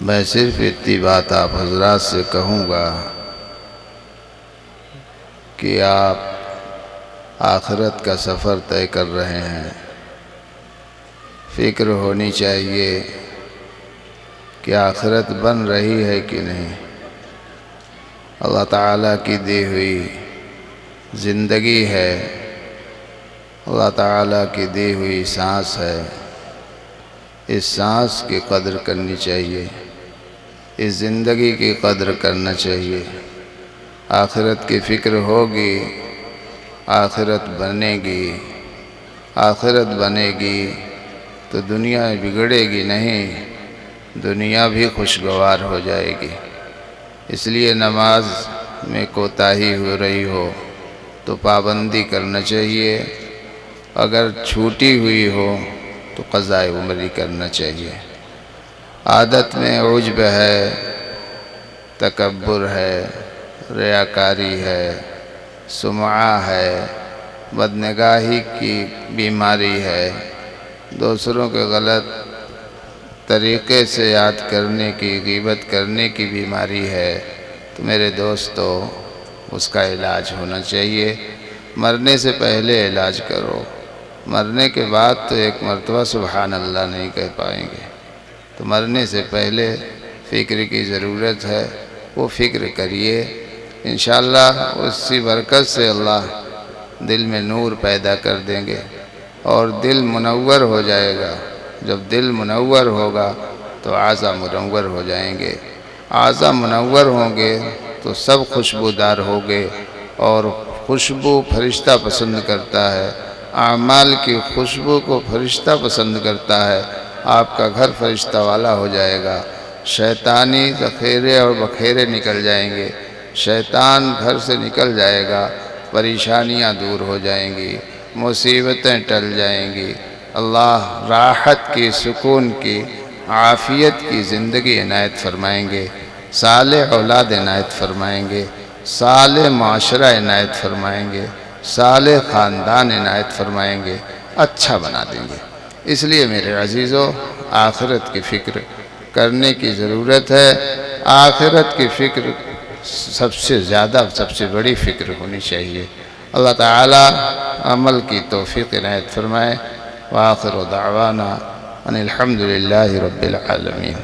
میں صرف اتنی بات آپ حضرات سے کہوں گا کہ آپ آخرت کا سفر طے کر رہے ہیں، فکر ہونی چاہیے کہ آخرت بن رہی ہے کہ نہیں۔ اللہ تعالیٰ کی دی ہوئی زندگی ہے، اللہ تعالیٰ کی دی ہوئی سانس ہے، اس سانس کی قدر کرنی چاہیے، اس زندگی کی قدر کرنا چاہیے۔ آخرت کی فکر ہوگی، آخرت بنے گی، آخرت بنے گی تو دنیا بگڑے گی نہیں، دنیا بھی خوشگوار ہو جائے گی۔ اس لیے نماز میں کوتاہی ہو رہی ہو تو پابندی کرنا چاہیے، اگر چھوٹی ہوئی ہو تو قضاء عمری کرنا چاہیے۔ عادت میں عجب ہے، تکبر ہے، ریاکاری ہے، سمعہ ہے، بدنگاہی کی بیماری ہے، دوسروں کے غلط طریقے سے یاد کرنے کی، غیبت کرنے کی بیماری ہے، تو میرے دوستو اس کا علاج ہونا چاہیے۔ مرنے سے پہلے علاج کرو، مرنے کے بعد تو ایک مرتبہ سبحان اللہ نہیں کہہ پائیں گے، تو مرنے سے پہلے فکر کی ضرورت ہے، وہ فکر کریے۔ انشاءاللہ اسی برکت سے اللہ دل میں نور پیدا کر دیں گے اور دل منور ہو جائے گا۔ جب دل منور ہوگا تو اعضاء منور ہو جائیں گے، اعضاء منور ہوں گے تو سب خوشبودار ہوگے، اور خوشبو فرشتہ پسند کرتا ہے، اعمال کی خوشبو کو فرشتہ پسند کرتا ہے۔ آپ کا گھر فرشتہ والا ہو جائے گا، شیطانی ذخیرے اور بکھیرے نکل جائیں گے، شیطان گھر سے نکل جائے گا، پریشانیاں دور ہو جائیں گی، مصیبتیں ٹل جائیں گی۔ اللہ راحت کی، سکون کی، عافیت کی زندگی عنایت فرمائیں گے، صالح اولاد عنایت فرمائیں گے، صالح معاشرہ عنایت فرمائیں گے، صالح خاندان عنایت فرمائیں گے، اچھا بنا دیں گے۔ اس لیے میرے عزیزو، آخرت کی فکر کرنے کی ضرورت ہے۔ آخرت کی فکر سب سے زیادہ، سب سے بڑی فکر ہونی چاہیے۔ اللہ تعالی عمل کی توفیق عنایت فرمائے۔ وآخر دعوانا ان الحمد للہ رب العالمین۔